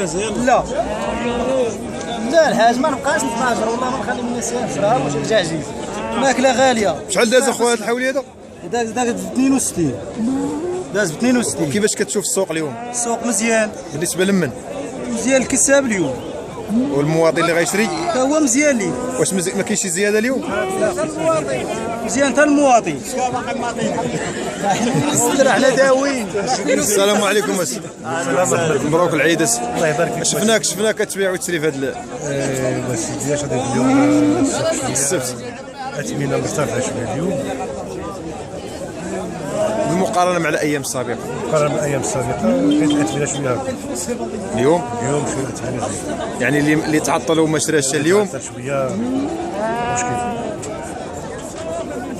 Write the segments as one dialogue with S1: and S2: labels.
S1: فيها زين؟
S2: لا لا الحاج ما نبقاش نتناجر والله ما نخلي الناس يهزرها واش الجعجيز ماكله غاليه.
S3: شحال داز اخويا هذا الحولي هذا؟
S2: داز ب 62 داز ب 62.
S3: كيفاش كتشوف السوق اليوم؟
S2: السوق مزيان
S3: بالنسبه لمن؟
S2: مزيان الكساب اليوم
S3: والمواطن اللي غيشري
S2: تا هو مزيان ليه.
S3: واش ما كاينش شي زياده اليوم؟
S2: مزيان حتى المواطن. استرح على داوين.
S3: السلام عليكم اسي. مبروك العيد اسي.
S4: الله يبارك فيك.
S3: شفناك كتبيع وتشري في هذا
S4: سيدي اش غادي اليوم
S3: السبت.
S4: اثمنه مرتفعه شويه اليوم
S3: بالمقارنه مع الايام السابقه.
S4: مقارنه بالايام السابقه كانت الاثمنه شويه
S3: اليوم
S4: شويه الاثمنه زايده.
S3: يعني اللي تعطلوا وما شراش اليوم
S4: شويه مشكل.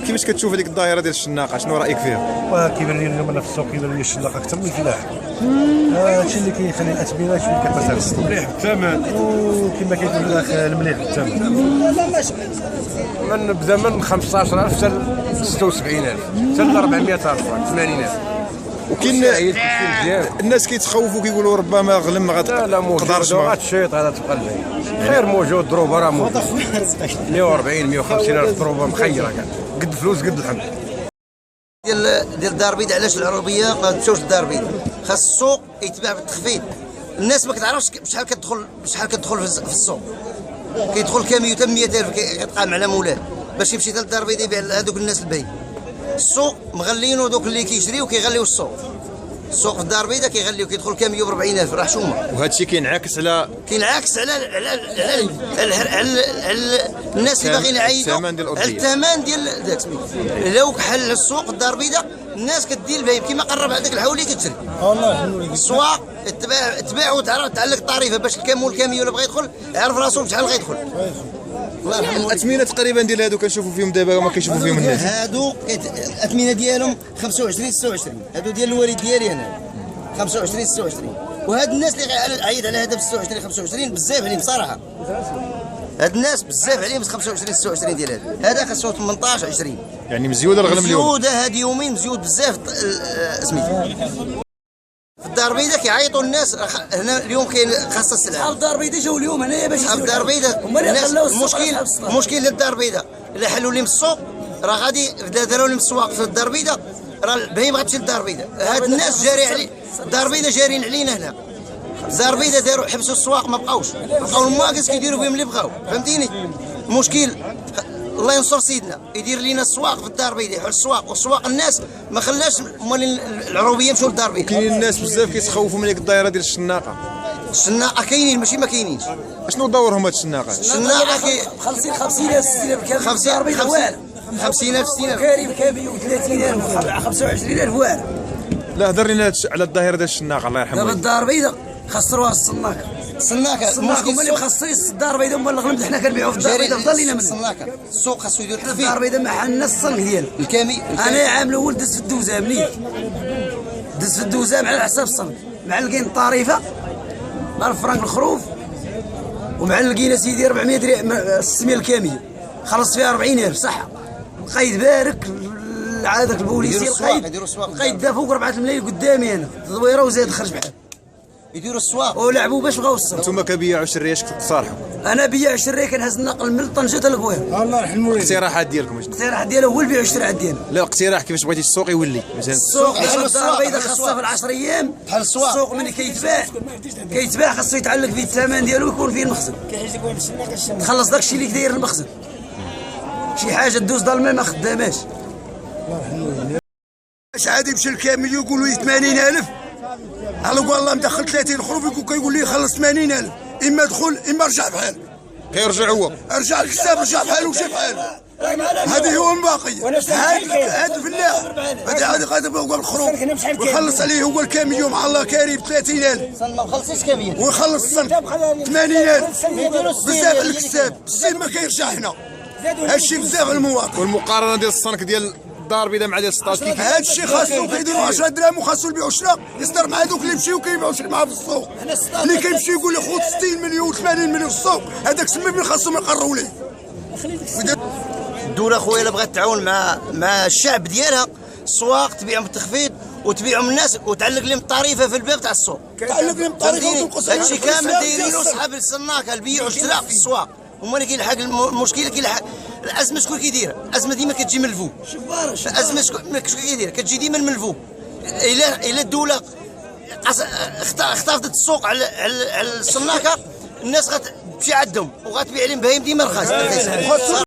S3: كيفاش كتشوف هذيك الظاهره ديال الشناقه؟ شنو رايك فيها؟
S4: وكيبان لي اليوم انا في السوق كيبان لي الشناقه اكثر من الفلاح. هادشي اللي كيخلي الاثمنه شويه كترتفع. مليح الثمن وكما كيقول الاخ المليح الثمن.
S5: بدا من 15000 حتى 76000 حتى 400000 80000.
S3: وكاين الناس كيتخوفوا كيقولوا ربما غلم ما
S5: غتقدرش غاتشيط هذا تبقى خير موجود. ضروبه راه موجود 140 150 الف ضروبه مخيره كاع قد فلوس قد الحمد.
S6: ديال الدار البيضاء. علاش العروبيه ما تمشيوش للدار البيضاء؟ خاص السوق يتباع بالتخفيض. الناس ما كتعرفش بشحال كتدخل في السوق. كيدخل كاميو حتى 100000 كيتقام على مولاه باش يمشي حتى للدار البيضاء يبيع لهذوك الناس الباين. السوق مغلينو دوك اللي كيشريو كيغليو السوق في الدار البيضاء كيغليو كيدخل كاميو ب 40000 راه حشومه.
S3: وهذا الشيء كينعكس على الناس اللي باغيين يعيطوا على الثمن ديال داك سميتو. لو حل السوق الدار البيضاء الناس كدير البهيم كيما قرب هذاك الحولي كتشري. السواق تباع وتعرف تعلق الطريفه باش الكاميو اللي بغى يدخل يعرف راسو بشحال غيدخل. الاثمنه تقريبا ديال هادو كنشوفوا فيهم دابا وما كيشوفوا فيهم الناس.
S6: هادو الاثمنه ديالهم 25 26. هادو ديال الوالد ديالي انا 25 26. وهاد الناس اللي عيط على هذا ب 26 25 بزاف عليهم بصراحه. هاد الناس بزاف عليهم 25 26 ديال هذا خاصو 18 20.
S3: يعني مزيوده الغنم اليوم.
S6: مزيوده هاد يومين مزيود بزاف سميتو. في الدار البيضاء كيعيطوا الناس هنا اليوم كاين خاصه السلعه.
S2: شحال الدار البيضاء جاوا اليوم هنايا باش
S6: يشريو الدار البيضاء. المشكل للدار البيضاء اللي حلوا لي من السوق راه غادي داروا لي من السواق في الدار البيضاء راه البهيم غتمشي للدار البيضاء. هاد الناس جاري علي الدار البيضاء جارين علينا هنا. الدار البيضاء داروا حبسوا السواق ما بقاوش بقاو المواقف كيديروا بهم اللي بغاو فهمتيني. المشكل الله ينصر سيدنا يدير لينا السواق في الدار البيضاء يحل السواق والسواق الناس ما خلاش العروبيه يمشوا للدار البيضاء.
S3: كاين الناس بزاف كيتخوفوا من هذيك الدائره ديال الشناقه.
S6: الشناقه كاينين ماشي ما كاينينش.
S3: شنو دورهم هاد الشناقه؟
S6: الشناقه
S2: مخلصين 50000 60000 كامل
S6: 50000 60000
S2: كريم كامل 30000 25000 واعر.
S3: لا هضر لنا على الظاهره ديال الشناقه الله يرحمه.
S2: دابا الدار البيضاء خسروها السناكه. المشكل هما اللي مخسرين الدار البيضاء هما اللي غلمت حنا كنبيعوا في الدار البيضاء افضل لينا من
S6: السوق خاصو يدير تخفيض.
S2: الدار البيضاء ما حنا الصنك ديالو
S6: الكامل.
S2: انا عام الاول دزت في الدوزه منين دزت في الدوزه على حساب الصنك معلقين الطريفه مع الفرنك الخروف ومعلقين سيدي 400 درهم 600 الكاميه خلصت فيها 40000 صح. القيد بارك هذاك البوليسي القيد دا فوق 4 ملايين قدامي انا تدويره وزاد خرج بحال
S6: يديروا السواق
S2: ولعبوا باش بغاو الصرف.
S3: انتم كبياع وشريه اش كتصالحوا؟
S2: انا بياع وشريه كنهز النقل من طنجه حتى للقويره.
S4: الله يرحم الوالدين.
S3: الاقتراحات ديالكم شنو؟
S2: الاقتراح ديالو هو البيع والشراء ديالنا.
S3: لا الاقتراح كيفاش بغيتي السوق يولي مثلا
S2: السوق الدار البيضاء خاصها في 10 ايام
S6: بحال
S2: السوق ملي كيتباع خاصو يتعلق فيه الثمن ديالو ويكون فيه المخزن تخلص داك الشيء اللي داير المخزن. شي حاجه دوز ظلمه ما خداماش.
S7: اش عادي يمشي الكامل يقولوا لي 80000 على والله مدخل 30 خروف كيقول لي خلص 80000 اما دخل اما رجع بحال.
S3: كيرجع هو
S7: رجع الكتاب رجع بحال ومشي بحال. هذه هو الباقي هذا الفلاح هذا غادي هو الخروف ويخلص عليه هو الكاميو مع الله كريم 30000
S6: ما خلصيش كاميو
S7: ويخلص الصنف 80000 بزاف على الكتاب الزين ما كيرجع هنا. هادشي بزاف على المواطن.
S3: والمقارنه ديال الصنك ديال الدار البيضاء مع ديال 16 كيف
S7: هادشي خاصو كيديروا 10 دراهم وخاصو يبيعوا الشراء يصدر مع هذوك اللي يمشيو كيبيعوا معاه في السوق. اللي كيمشي يقول لي خوت 60 مليون 80 مليون في السوق هذاك سمي خاصهم يقروا ليه.
S6: الدوله خويا الا بغات تعاون مع الشعب ديالها السواق تبيعهم بالتخفيض وتبيعهم الناس وتعلق لهم الطريفه في الباب تاع السوق.
S7: تعلق لهم الطريفه وتنقص
S6: هادشي كامل دايرينو صحاب السناكه البيع والشراء في السواق. هما اللي كيلحق المشكله كيلحق الازمه. شكون كيديرها؟ الازمه ديما كتجي من الفوق. الازمه شكون كيديرها؟ كتجي ديما من الفوق. الا الدوله اختفضت السوق على السناكه، الناس غتمشي عندهم وغتبيع لهم بهايم ديما رخاص.